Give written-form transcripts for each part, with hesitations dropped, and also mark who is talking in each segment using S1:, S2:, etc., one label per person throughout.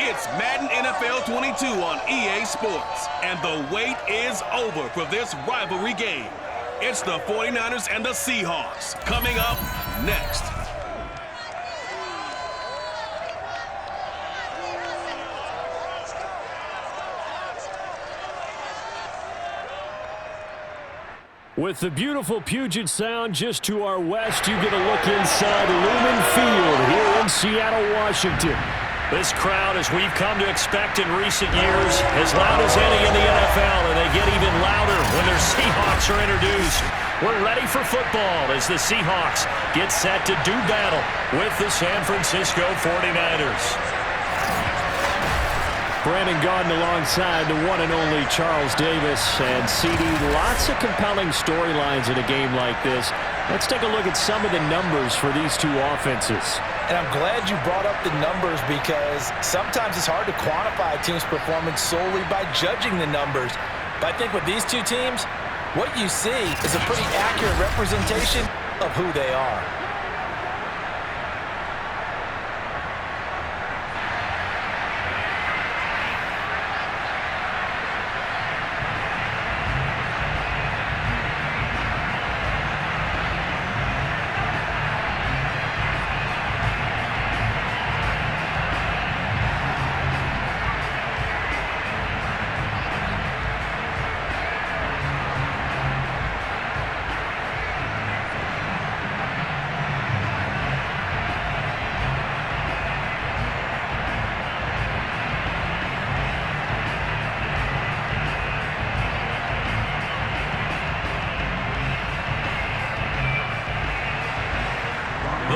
S1: It's Madden NFL 22 on EA Sports, and the wait is over for this rivalry game. It's the 49ers and the Seahawks coming up next.
S2: With the beautiful Puget Sound just to our west, you get a look inside Lumen Field here in Seattle, Washington. This crowd, as we've come to expect in recent years, as loud as any in the NFL, and they get even louder when their Seahawks are introduced. We're ready for football as the Seahawks get set to do battle with the San Francisco 49ers. Brandon Gaudin alongside the one and only Charles Davis. And CD, lots of compelling storylines in a game like this. Let's take a look at some of the numbers for these two offenses.
S3: And I'm glad you brought up the numbers because sometimes it's hard to quantify a team's performance solely by judging the numbers. But I think with these two teams, what you see is a pretty accurate representation of who they are.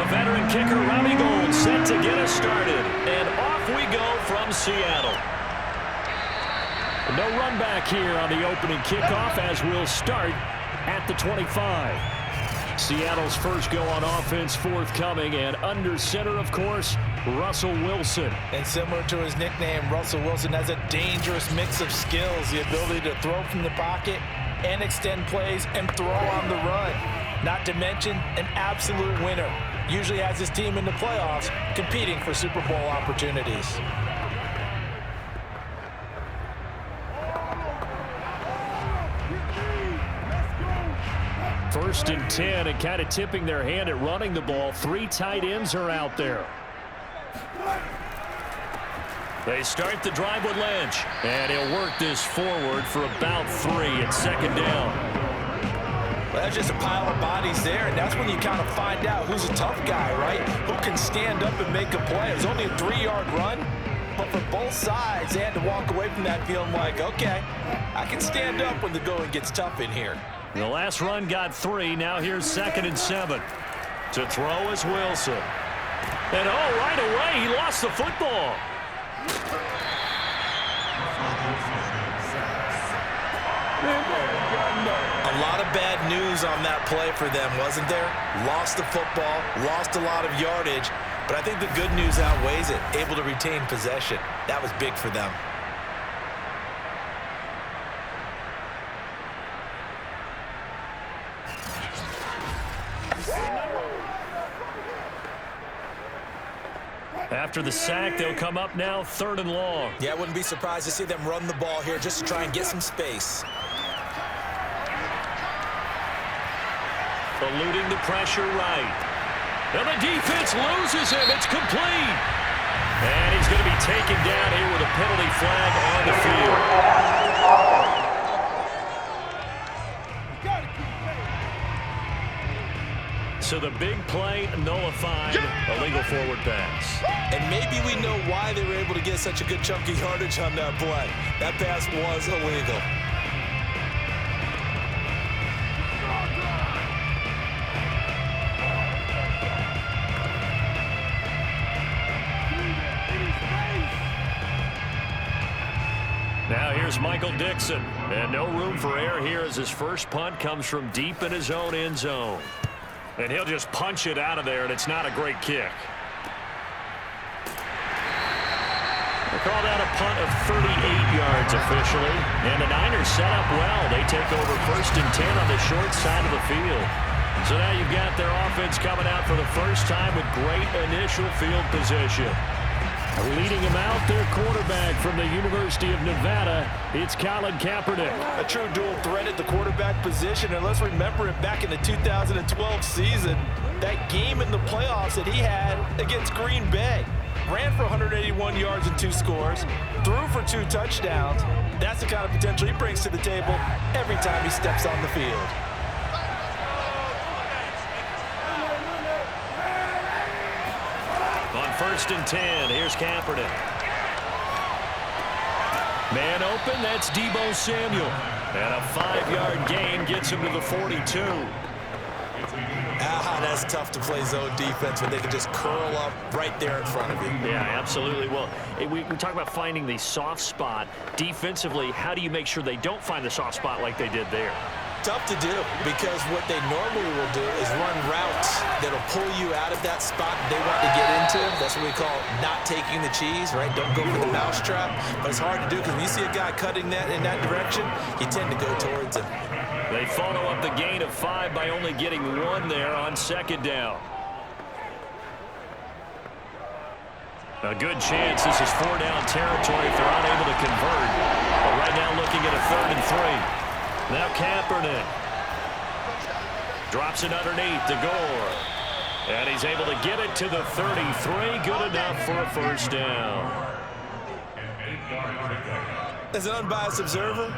S2: Veteran kicker Robbie Gould set to get us started. And off we go from Seattle. No run back here on the opening kickoff as we'll start at the 25. Seattle's first go on offense forthcoming, and under center, of course, Russell Wilson.
S3: And similar to his nickname, Russell Wilson has a dangerous mix of skills, the ability to throw from the pocket and extend plays and throw on the run. Not to mention an absolute winner. Usually has his team in the playoffs competing for Super Bowl opportunities.
S2: First and 10, and kind of tipping their hand at running the ball. Three tight ends are out there. They start the drive with Lynch, and he'll work this forward for about 3 at second down.
S3: Well, that's just a pile of bodies there, and that's when you kind of find out who's a tough guy, right? Who can stand up and make a play. It was only a 3-yard run, but for both sides, they had to walk away from that feeling like, okay, I can stand up when the going gets tough in here.
S2: The last run got 3. Now here's 2nd and 7. To throw is Wilson. And right away, he lost the football.
S3: A lot of bad news on that play for them, wasn't there? Lost the football, lost a lot of yardage, but I think the good news outweighs it. Able to retain possession. That was big for them.
S2: After the sack, they'll come up now 3rd and long.
S3: Yeah, I wouldn't be surprised to see them run the ball here just to try and get some space.
S2: Eluding the pressure right. And the defense loses him. It's complete. And he's going to be taken down here with a penalty flag on the field. So the big play nullified, illegal forward pass.
S3: And maybe we know why they were able to get such a good chunk of yardage on that play. That pass was illegal.
S2: Now here's Michael Dixon. And no room for error here as his first punt comes from deep in his own end zone. And he'll just punch it out of there, and it's not a great kick. They call that a punt of 38 yards officially. And the Niners set up well. They take over 1st and 10 on the short side of the field. So now you've got their offense coming out for the first time with great initial field position. Leading him out, their quarterback from the University of Nevada, it's Kaepernick.
S3: A true dual threat at the quarterback position, and let's remember it back in the 2012 season, that game in the playoffs that he had against Green Bay. Ran for 181 yards and 2 scores, threw for 2 touchdowns. That's the kind of potential he brings to the table every time he steps on the field.
S2: On 1st and 10, here's Kaepernick. Man open, that's Deebo Samuel. And a 5-yard gain gets him to the 42.
S3: That's tough to play zone defense when they can just curl up right there in front of you.
S2: Yeah, absolutely. Well, we talk about finding the soft spot. Defensively, how do you make sure they don't find the soft spot like they did there?
S3: Tough to do, because what they normally will do is run routes that'll pull you out of that spot they want to get into. That's what we call not taking the cheese, right? Don't go for the mousetrap. But it's hard to do because when you see a guy cutting that in that direction, you tend to go towards him.
S2: They follow up the gain of 5 by only getting 1 there on 2nd down. A good chance this is 4-down territory if they're unable to convert. But right now looking at a 3rd and 3. Now Kaepernick drops it underneath to Gore. And he's able to get it to the 33. Good enough for a 1st down.
S3: As an unbiased observer,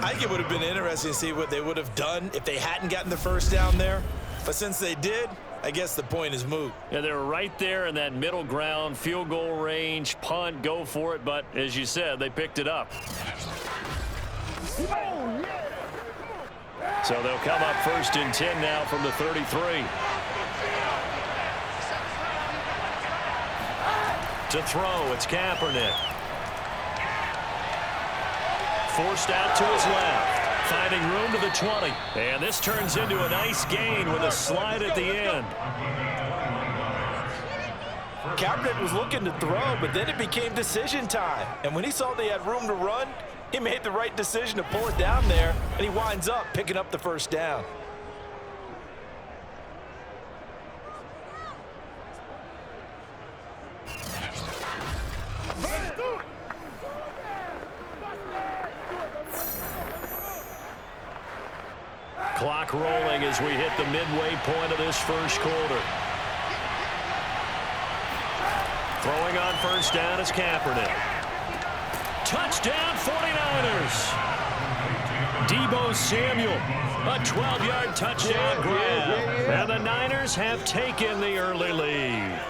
S3: I think it would have been interesting to see what they would have done if they hadn't gotten the 1st down there. But since they did, I guess the point is moot.
S2: Yeah, they were right there in that middle ground, field goal range, punt, go for it. But as you said, they picked it up. So they'll come up 1st and 10 now from the 33. To throw, it's Kaepernick. Forced out to his left, finding room to the 20. And this turns into a nice gain with a slide at the end.
S3: Kaepernick was looking to throw, but then it became decision time. And when he saw they had room to run, he made the right decision to pull it down there, and he winds up picking up the 1st down.
S2: Clock rolling as we hit the midway point of this 1st quarter. Throwing on 1st down is Kaepernick. Touchdown 49ers. Deebo Samuel, a 12-yard touchdown grab. And the Niners have taken the early lead.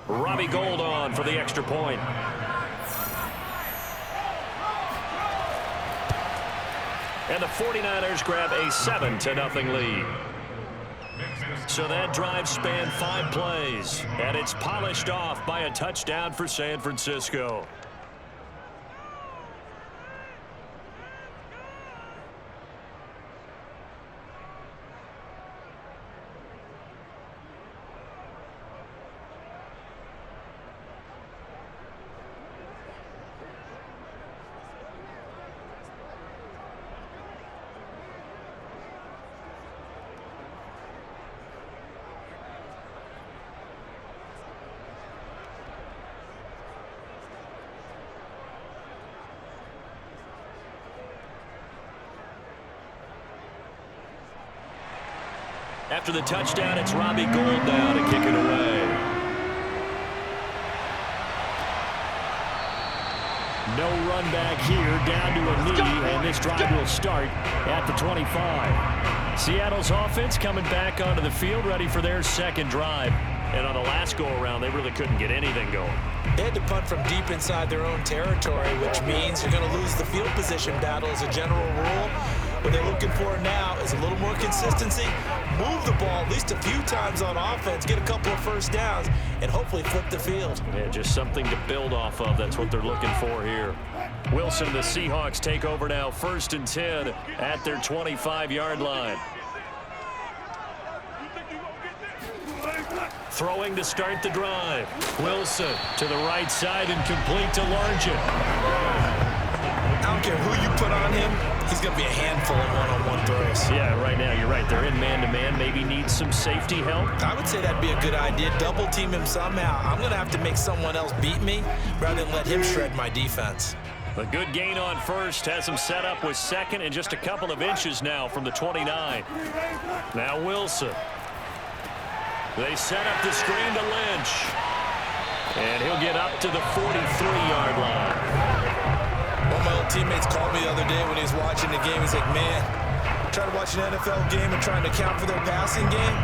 S2: Robbie Gould on for the extra point. And the 49ers grab a 7-0 lead. So that drive spanned 5 plays, and it's polished off by a touchdown for San Francisco. After the touchdown, it's Robbie Gould now to kick it away. No run back here, down to a knee, and this drive will start at the 25. Seattle's offense coming back onto the field, ready for their 2nd drive. And on the last go-around, they really couldn't get anything going.
S3: They had to punt from deep inside their own territory, which means you're going to lose the field position battle as a general rule. What they're looking for now is a little more consistency, move the ball at least a few times on offense, get a couple of 1st downs, and hopefully flip the field.
S2: Yeah, just something to build off of. That's what they're looking for here. Wilson, the Seahawks take over now 1st and 10 at their 25-yard line. throwing to start the drive. Wilson to the right side and complete to Largent.
S3: I don't care who you put on him, he's going to be a handful of one-on-one throws.
S2: Yeah, right now, you're right. They're in man-to-man. Maybe needs some safety help.
S3: I would say that'd be a good idea. Double team him somehow. I'm going to have to make someone else beat me rather than let him shred my defense.
S2: A good gain on first has him set up with second and just a couple of inches now from the 29. Now Wilson. They set up the screen to Lynch. And he'll get up to the 43-yard line.
S3: One of my old teammates called me the other day when he was watching the game. He's like, man, trying to watch an NFL game and trying to account for their passing game,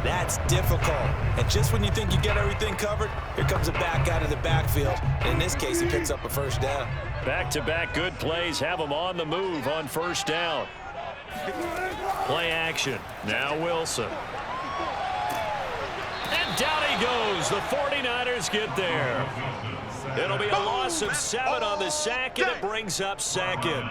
S3: that's difficult. And just when you think you get everything covered, here comes a back out of the backfield. In this case, he picks up a first down.
S2: Back-to-back good plays have him on the move on first down. Play action. Now Wilson. And down he goes. The 49ers get there. It'll be a loss of 7 on the sack, and it brings up second.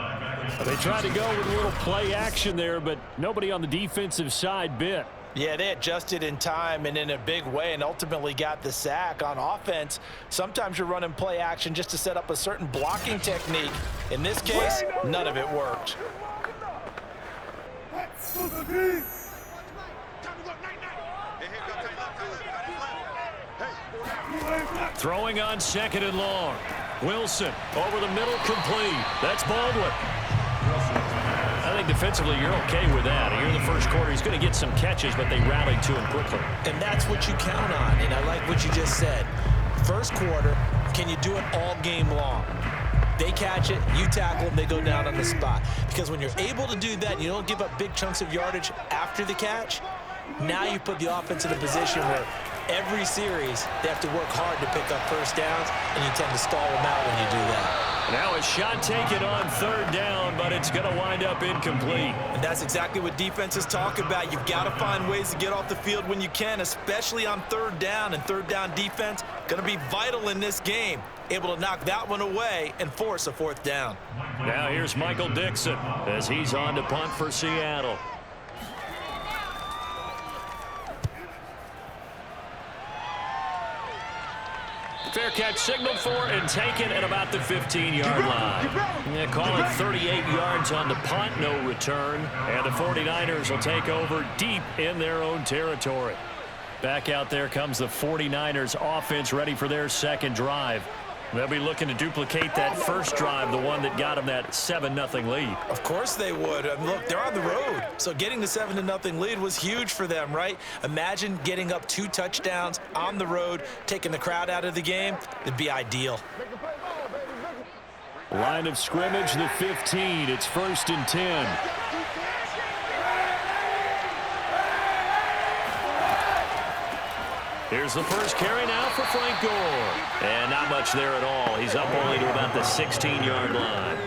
S2: They tried to go with a little play action there, but nobody on the defensive side bit.
S3: Yeah, they adjusted in time and in a big way and ultimately got the sack. On offense, sometimes you're running play action just to set up a certain blocking technique. In this case, none of it worked.
S2: Throwing on second and long. Wilson over the middle, complete. That's Baldwin. I think defensively you're okay with that. Here in the first quarter, he's going to get some catches, but they rallied to him quickly.
S3: And that's what you count on, and I like what you just said. First quarter, can you do it all game long? They catch it, you tackle them, they go down on the spot. Because when you're able to do that, you don't give up big chunks of yardage after the catch, now you put the offense in a position where every series they have to work hard to pick up first downs, and you tend to stall them out when you do that.
S2: Now a shot taken on third down, but it's going to wind up incomplete.
S3: And that's exactly what defenses talk about. You've got to find ways to get off the field when you can, especially on third down. And third down defense going to be vital in this game. Able to knock that one away and force a fourth down.
S2: Now here's Michael Dixon as he's on to punt for Seattle. Fair catch signaled for and taken at about the 15-yard line. Yeah, call it 38 yards on the punt, no return. And the 49ers will take over deep in their own territory. Back out there comes the 49ers offense ready for their second drive. They'll be looking to duplicate that first drive, the one that got them that 7-0 lead.
S3: Of course they would. I mean, look, they're on the road. So getting the 7-0 lead was huge for them, right? Imagine getting up 2 touchdowns on the road, taking the crowd out of the game. It'd be ideal.
S2: Line of scrimmage, the 15. It's 1st and 10. Here's the first carry now for Frank Gore. And not much there at all. He's up only to about the 16-yard line.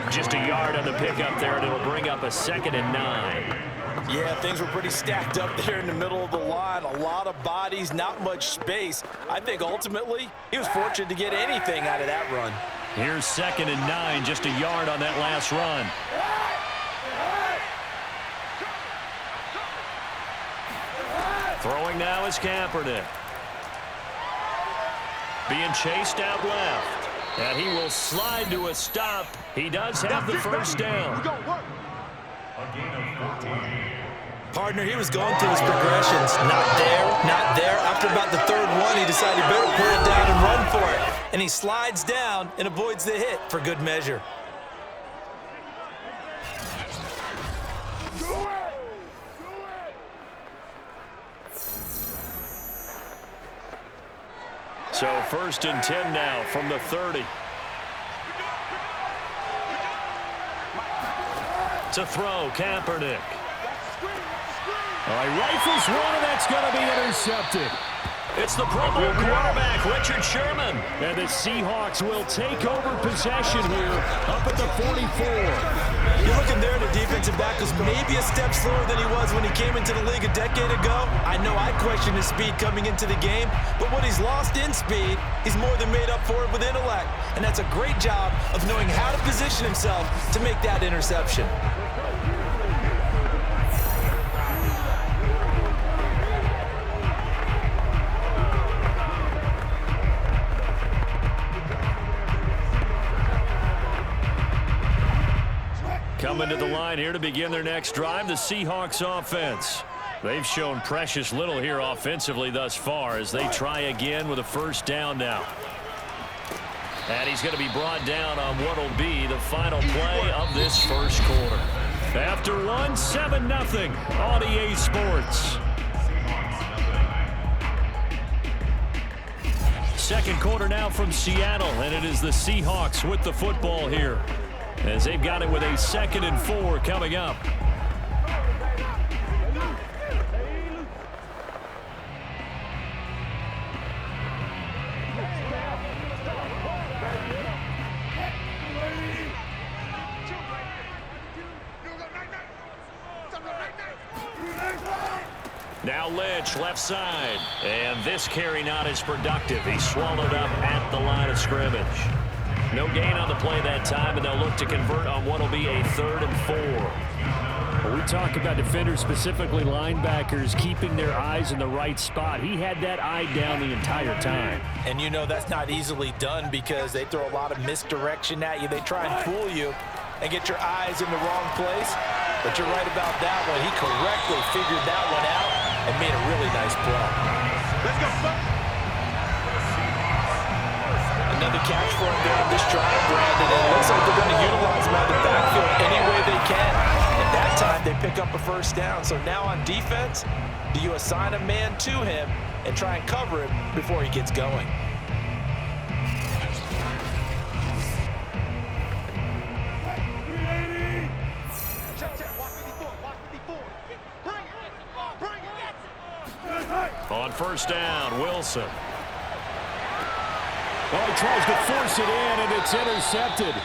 S2: Just a yard on the pickup there, and it'll bring up a 2nd and 9.
S3: Yeah, things were pretty stacked up there in the middle of the line. A lot of bodies, not much space. I think ultimately he was fortunate to get anything out of that run.
S2: Here's 2nd and 9, just a yard on that last run. Throwing now is Kaepernick. Being chased out left. And he will slide to a stop. He does have the first down.
S3: Partner, he was going through his progressions. Not there, not there. After about the 3rd one, he decided he better put it down and run for it. And he slides down and avoids the hit for good measure.
S2: So 1st and 10 now from the 30. To throw, Kaepernick. All right, rifles one, and that's going to be intercepted. It's the Pro Bowl quarterback, Richard Sherman. And the Seahawks will take over possession here up at the 44.
S3: You're looking there at a defensive back who's maybe a step slower than he was when he came into the league a decade ago. I know I questioned his speed coming into the game, but what he's lost in speed, he's more than made up for it with intellect. And that's a great job of knowing how to position himself to make that interception.
S2: Coming to the line here to begin their next drive, the Seahawks offense. They've shown precious little here offensively thus far as they try again with a first down now. And he's going to be brought down on what will be the final play of this first quarter. After one, 7-0 on EA Sports. Second quarter now from Seattle, and it is the Seahawks with the football here as they've got it with a 2nd and 4 coming up. Now Lynch, left side. And this carry not as productive. He's swallowed up at the line of scrimmage. No gain on the play that time, and they'll look to convert on what will be a 3rd and 4.
S4: When we talk about defenders, specifically linebackers, keeping their eyes in the right spot. He had that eye down the entire time.
S3: And you know that's not easily done because they throw a lot of misdirection at you. They try and fool you and get your eyes in the wrong place. But you're right about that one. He correctly figured that one out and made a really nice play.
S1: Let's go, son.
S3: Another catch for him there on this drive, Brandon. And it looks like they're going to utilize him out of the backfield any way they can. And that time they pick up a first down. So now on defense, do you assign a man to him and try and cover him before he gets going?
S2: On first down, Wilson.
S4: Well, he tries to force it in, and it's intercepted.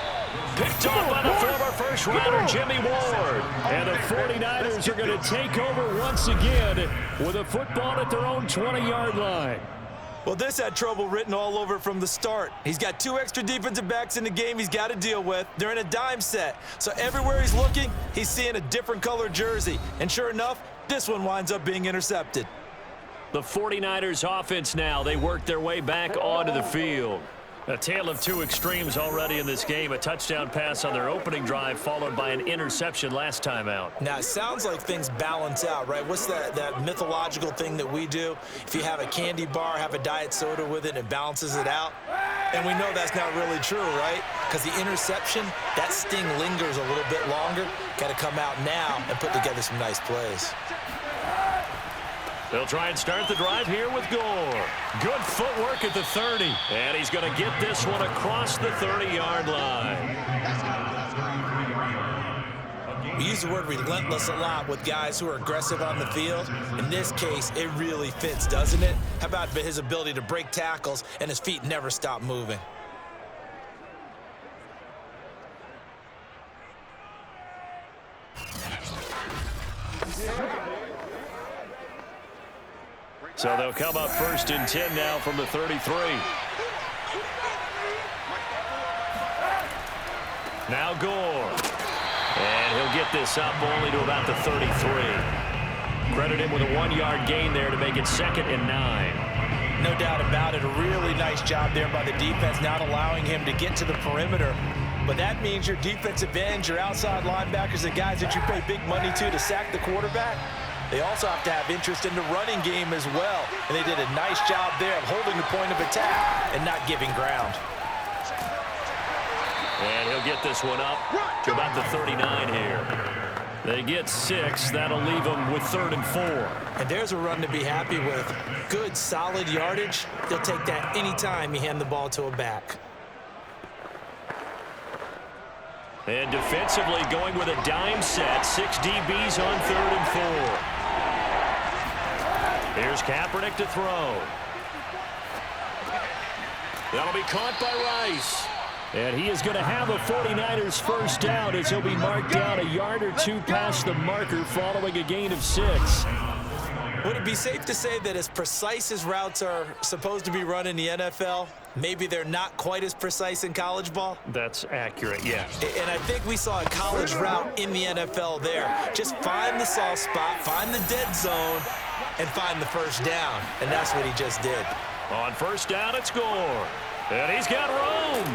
S2: Picked off by the former first-rounder, Jimmy Ward.
S4: And the 49ers are going to take over once again with a football at their own 20-yard line.
S5: Well, this had trouble written all over from the start. He's got 2 extra defensive backs in the game he's got to deal with. They're in a dime set. So everywhere he's looking, he's seeing a different color jersey. And sure enough, this one winds up being intercepted.
S2: The 49ers offense now, they work their way back onto the field. A tale of two extremes already in this game. A touchdown pass on their opening drive followed by an interception last time out.
S3: Now, it sounds like things balance out, right? What's that mythological thing that we do? If you have a candy bar, have a diet soda with it, it balances it out. And we know that's not really true, right? Because the interception, that sting lingers a little bit longer. Got to come out now and put together some nice plays.
S2: They'll try and start the drive here with Gore. Good footwork at the 30. And he's going to get this one across the 30-yard line.
S3: We use the word relentless a lot with guys who are aggressive on the field. In this case, it really fits, doesn't it? How about his ability to break tackles and his feet never stop moving?
S2: So they'll come up 1st and 10 now from the 33. Now Gore. And he'll get this up only to about the 33. Credit him with a 1-yard gain there to make it 2nd and 9.
S3: No doubt about it. A really nice job there by the defense, not allowing him to get to the perimeter. But that means your defensive ends, your outside linebackers, the guys that you pay big money to sack the quarterback, they also have to have interest in the running game as well. And they did a nice job there of holding the point of attack and not giving ground.
S2: And he'll get this one up to about the 39 here. They get 6. That'll leave them with 3rd and 4.
S3: And there's a run to be happy with. Good, solid yardage. They'll take that anytime you hand the ball to a back.
S2: And defensively going with a dime set. 6 DBs on 3rd and 4. Here's Kaepernick to throw. That'll be caught by Rice.
S4: And he is going to have a 49ers first down as he'll be marked down a yard or two past the marker following a gain of 6.
S3: Would it be safe to say that as precise as routes are supposed to be run in the NFL, maybe they're not quite as precise in college ball?
S2: That's accurate, yeah.
S3: And I think we saw a college route in the NFL there. Just find the soft spot, find the dead zone, and find the first down. And that's what he just did.
S2: On first down, it's Gore. And he's got room.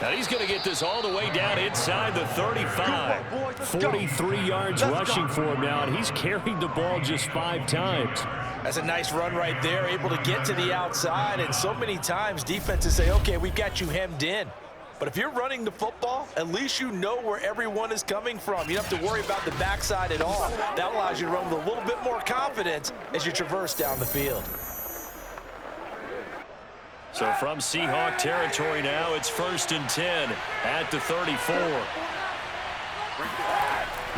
S2: Now he's going to get this all the way down inside the 35. 43 yards rushing for him now, and he's carried the ball just 5 times.
S3: That's a nice run right there, able to get to the outside. And so many times defenses say, okay, we've got you hemmed in. But if you're running the football, at least you know where everyone is coming from. You don't have to worry about the backside at all. That allows you to run with a little bit more confidence as you traverse down the field.
S2: So from Seahawk territory now, it's 1st and 10 at the 34.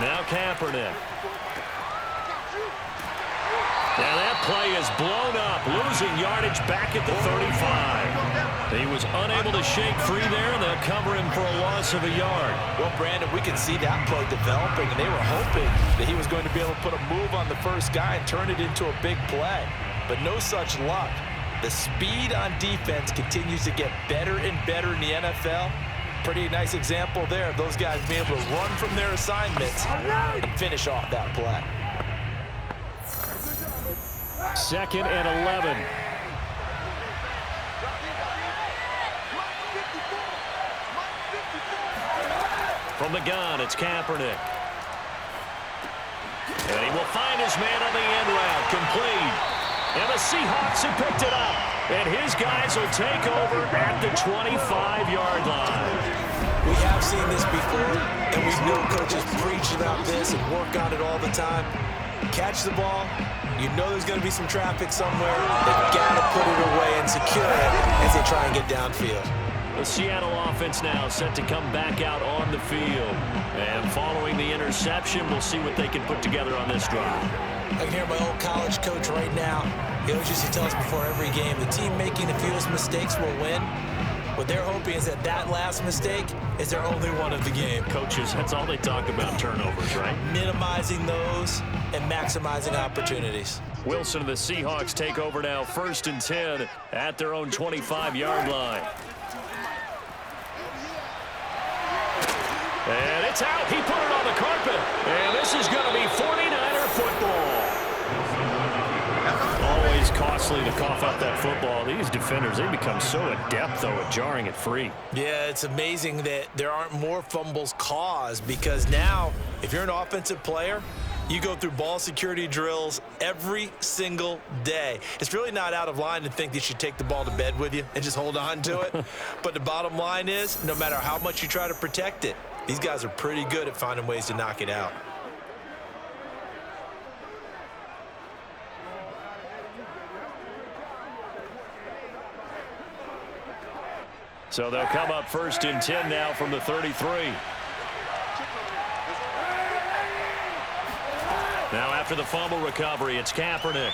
S2: Now Kaepernick. Now that play is blown up, losing yardage back at the 35. He was unable to shake free there, and they'll cover him for a loss of a yard.
S3: Well, Brandon, we can see that play developing, and they were hoping that he was going to be able to put a move on the first guy and turn it into a big play. But no such luck. The speed on defense continues to get better and better in the NFL. Pretty nice example there of those guys being able to run from their assignments and finish off that play.
S2: 2nd and 11. From the gun, it's Kaepernick. And he will find his man on the end route, complete. And the Seahawks have picked it up. And his guys will take over at the 25-yard line.
S3: We have seen this before, and we know coaches preach about this and work on it all the time. Catch the ball. You know there's going to be some traffic somewhere. They've got to put it away and secure it as they try and get downfield.
S2: The Seattle offense now set to come back out on the field. And following the interception, we'll see what they can put together on this drive.
S3: I can hear my old college coach right now. He always used to tell us before every game, the team making the fewest mistakes will win. What they're hoping is that that last mistake is their only one of the game.
S2: Coaches, that's all they talk about, turnovers, right?
S3: Minimizing those and maximizing opportunities.
S2: Wilson and the Seahawks take over now, 1st and 10 at their own 25-yard line. And it's out. He put it on the carpet. And this is going to be 49er football. Always costly to cough up that football. These defenders, they become so adept, though, at jarring it free.
S3: Yeah, it's amazing that there aren't more fumbles caused, because now, if you're an offensive player, you go through ball security drills every single day. It's really not out of line to think that you should take the ball to bed with you and just hold on to it. But the bottom line is, no matter how much you try to protect it, these guys are pretty good at finding ways to knock it out.
S2: So they'll come up 1st and 10 now from the 33. Now after the fumble recovery, it's Kaepernick.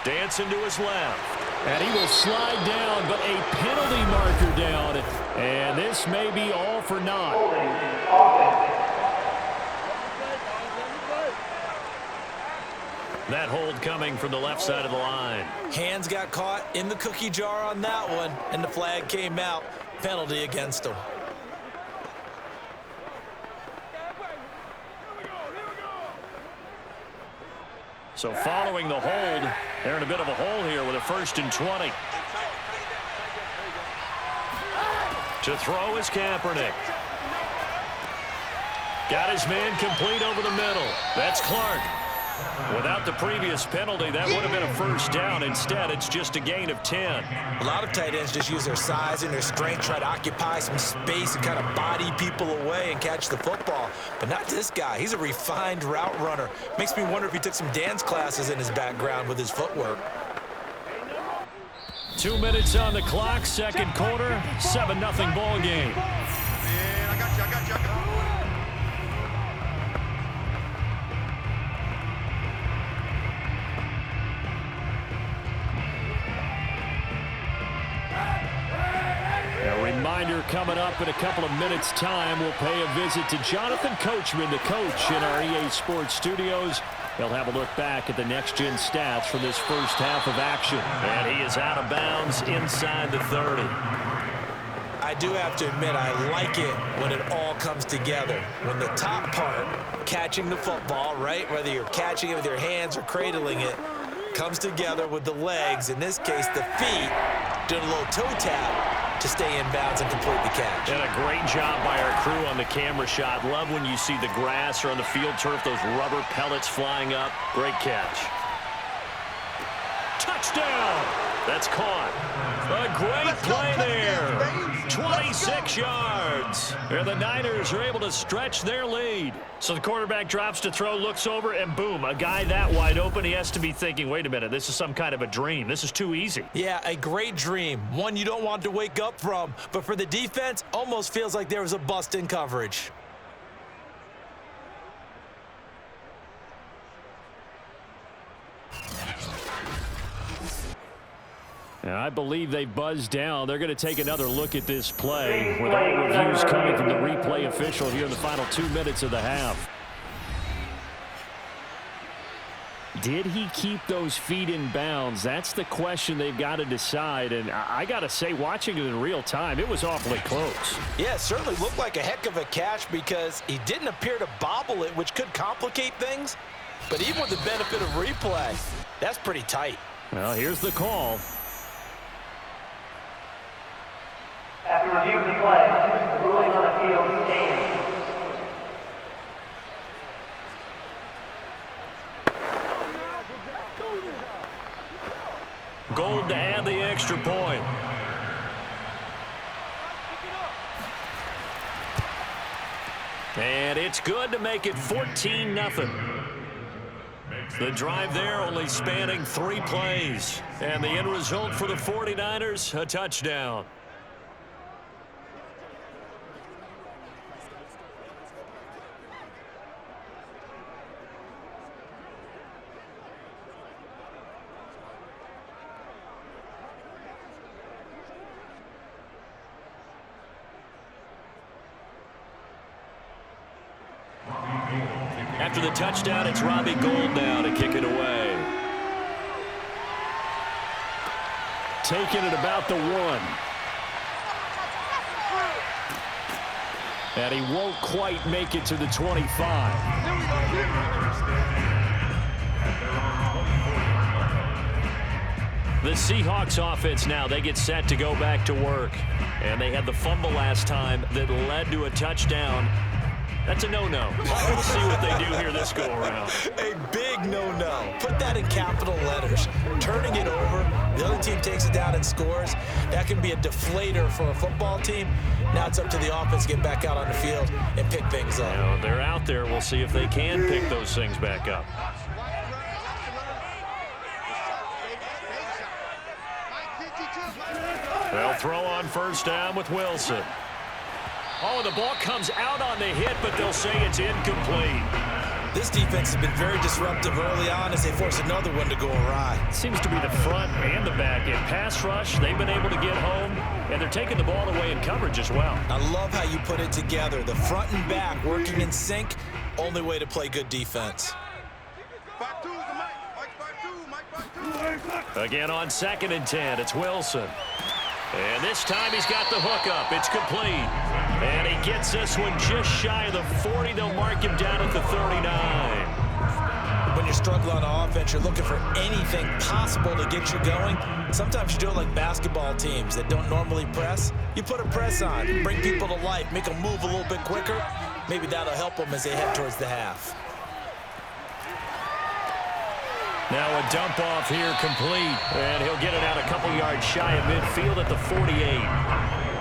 S2: Dancing to his left. And he will slide down, but a penalty marker down. And this may be all for naught. That hold coming from the left side of the line.
S3: Hands got caught in the cookie jar on that one, and the flag came out. Penalty against him.
S2: So following the hold, they're in a bit of a hole here with a 1st and 20. To throw is Kaepernick. Got his man complete over the middle. That's Clark. Without the previous penalty, that would have been a 1st down. Instead, it's just a gain of 10.
S3: A lot of tight ends just use their size and their strength, try to occupy some space and kind of body people away and catch the football. But not this guy. He's a refined route runner. Makes me wonder if he took some dance classes in his background with his footwork.
S2: 2 minutes on the clock, 2nd quarter, 7-0 ball game. Reminder coming up in a couple of minutes' time. We'll pay a visit to Jonathan Coachman, the coach in our EA Sports studios. They'll have a look back at the next-gen stats from this first half of action. And he is out of bounds inside the 30.
S3: I do have to admit, I like it when it all comes together. When the top part, catching the football, right, whether you're catching it with your hands or cradling it, comes together with the legs, in this case the feet, doing a little toe tap.
S5: to stay in bounds and complete the catch.
S2: And a great job by our crew on the camera shot. Love when you see the grass or on the field turf, those rubber pellets flying up. Great catch. Touchdown! That's caught. A great play there. 26 yards. And the Niners are able to stretch their lead. So the quarterback drops to throw, looks over, and boom, a guy that wide open, he has to be thinking, wait a minute, this is some kind of a dream. This is too easy.
S5: Yeah, a great dream. One you don't want to wake up from. But for the defense, almost feels like there was a bust in coverage.
S4: And I believe they buzzed down. They're going to take another look at this play with all reviews coming from the replay official here in the final 2 minutes of the half. Did he keep those feet in bounds? That's the question they've got to decide. And I got to say, watching it in real time, it was awfully close.
S3: Yeah, it certainly looked like a heck of a catch because he didn't appear to bobble it, which could complicate things. But even with the benefit of replay, that's pretty tight.
S4: Well, here's the call.
S6: After review of the play, the ruling on the field stands.
S2: Gold to add the extra point. And it's good to make it 14-0. The drive there only spanning 3 plays. And the end result for the 49ers, a touchdown. After the touchdown, it's Robbie Gould now to kick it away.
S4: Taking it about the 1. And he won't quite make it to the 25.
S2: The Seahawks offense now, they get set to go back to work. And they had the fumble last time that led to a touchdown. That's a no-no. We'll see what they do here this go-around.
S3: A big no-no. Put that in capital letters. Turning it over, the other team takes it down and scores. That can be a deflator for a football team. Now it's up to the offense to get back out on the field and pick things up.
S2: Now, they're out there. We'll see if they can pick those things back up. They'll throw on first down with Wilson. Oh, the ball comes out on the hit, but they'll say it's incomplete.
S3: This defense has been very disruptive early on as they force another one to go awry.
S2: Seems to be the front and the back end. Pass rush, they've been able to get home, and they're taking the ball away in coverage as well.
S3: I love how you put it together. The front and back working in sync, only way to play good defense.
S2: Again on 2nd and 10, it's Wilson. And this time he's got the hookup. It's complete. And he gets this one just shy of the 40. They'll mark him down at the 39.
S3: When you're struggling on offense, you're looking for anything possible to get you going. Sometimes you do it like basketball teams that don't normally press. You put a press on, bring people to life, make them move a little bit quicker. Maybe that'll help them as they head towards the half.
S2: Now a dump off here complete. And he'll get it out a couple yards shy of midfield at the 48.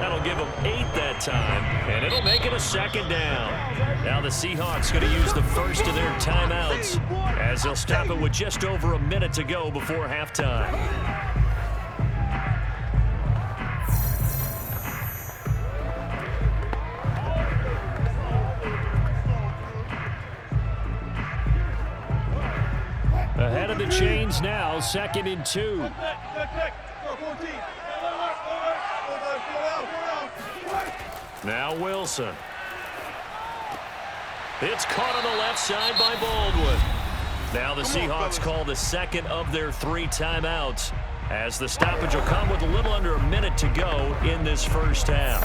S2: That'll give him 8 that time. And it'll make it a 2nd down. Now the Seahawks going to use the first of their timeouts as they'll stop it with just over a minute to go before halftime.
S4: Ahead of the chains now, 2nd and 2.
S2: Now Wilson. It's caught on the left side by Baldwin. Now the Seahawks call the 2nd of their 3 timeouts as the stoppage will come with a little under a minute to go in this first half.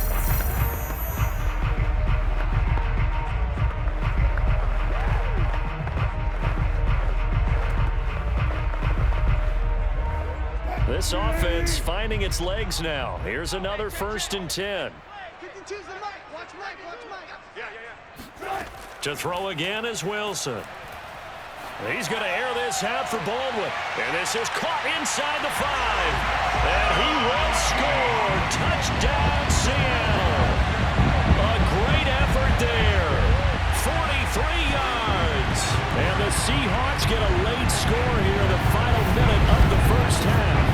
S2: This offense finding its legs now. Here's another 1st and 10. To throw again is Wilson. He's going to air this out for Baldwin. And this is caught inside the 5. And he will score. Touchdown, Seattle. A great effort there. 43 yards. And the Seahawks get a late score here in the final minute of the first half.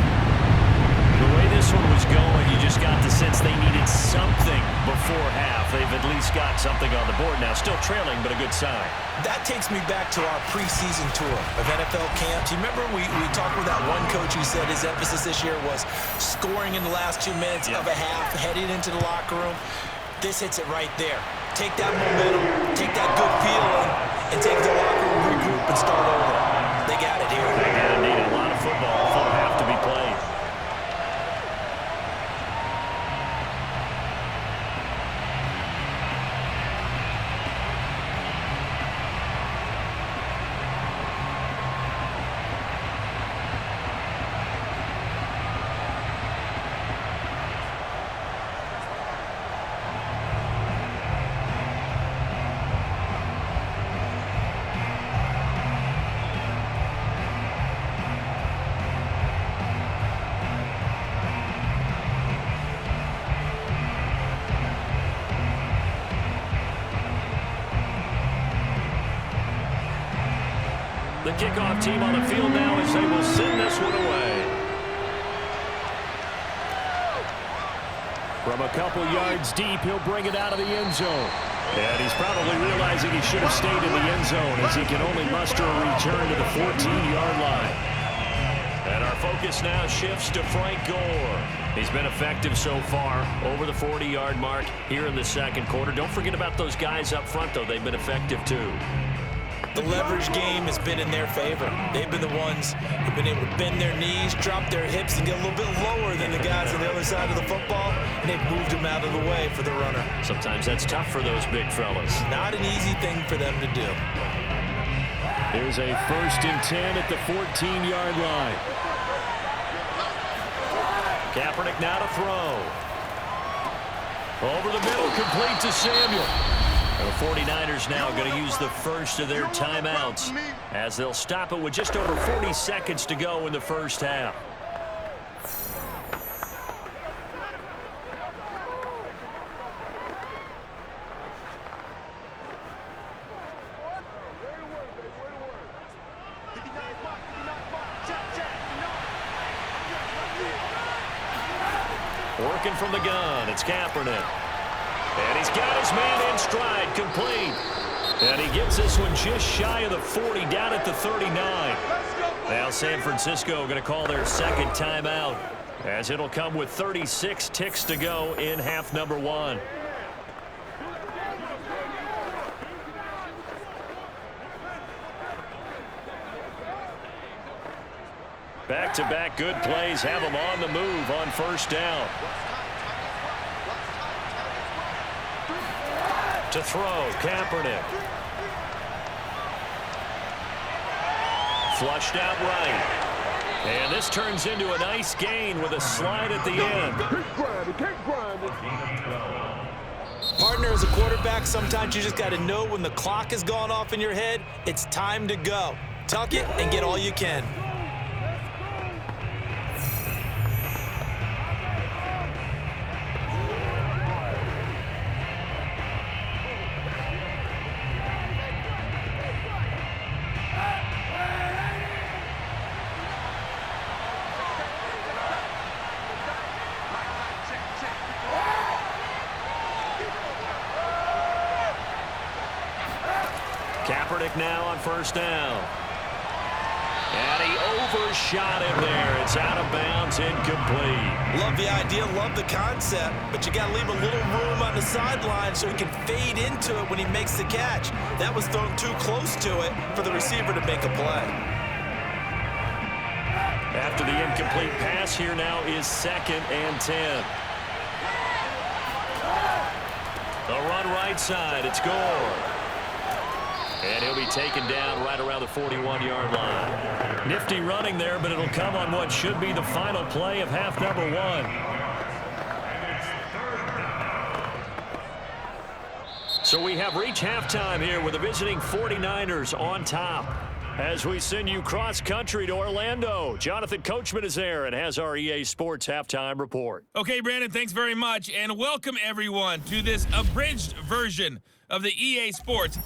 S2: The way this one was going, you just got the sense they needed something before half. They've at least got something on the board now. Still trailing, but a good sign.
S5: That takes me back to our preseason tour of NFL camps. You remember we talked with that one coach who said his emphasis this year was scoring in the last 2 minutes of a half, heading into the locker room. This hits it right there. Take that momentum, take that good feeling, and take the locker room, regroup, and start over. They got it here.
S2: They got indeed a lot of football for half to be played. The kickoff team on the field now as they will send this one away. From a couple yards deep, he'll bring it out of the end zone. And he's probably realizing he should have stayed in the end zone as he can only muster a return to the 14-yard line. And our focus now shifts to Frank Gore. He's been effective so far, over the 40-yard mark here in the second quarter. Don't forget about those guys up front, though. They've been effective, too.
S5: The leverage game has been in their favor. They've been the ones who've been able to bend their knees, drop their hips, and get a little bit lower than the guys on the other side of the football, and they've moved them out of the way for the runner.
S2: Sometimes that's tough for those big fellas.
S5: Not an easy thing for them to do.
S2: Here's a 1st and 10 at the 14-yard line. Kaepernick now to throw. Over the middle, complete to Samuel. The 49ers now going to use the first of their timeouts as they'll stop it with just over 40 seconds to go in the first half. Working from the gun, it's Kaepernick. And he's got his man in stride, complete. And he gets this one just shy of the 40, down at the 39. Now San Francisco going to call their second timeout, as it'll come with 36 ticks to go in half number 1. Back-to-back good plays have them on the move on first down. To throw, Kaepernick. Flushed out right. And this turns into a nice gain with a slide at the end.
S5: Partner, as a quarterback, sometimes you just got to know when the clock has gone off in your head, it's time to go. Tuck it and get all you can.
S2: Kaepernick now on first down. And he overshot him there. It's out of bounds, incomplete.
S5: Love the idea, love the concept, but you got to leave a little room on the sideline so he can fade into it when he makes the catch. That was thrown too close to it for the receiver to make a play.
S2: After the incomplete pass, here now is 2nd and 10. The run right side, it's Gore. And he'll be taken down right around the 41-yard line. Nifty running there, but it'll come on what should be the final play of half number 1. So we have reached halftime here with the visiting 49ers on top. As we send you cross-country to Orlando, Jonathan Coachman is there and has our EA Sports halftime report.
S7: Okay, Brandon, thanks very much, and welcome everyone to this abridged version of the EA Sports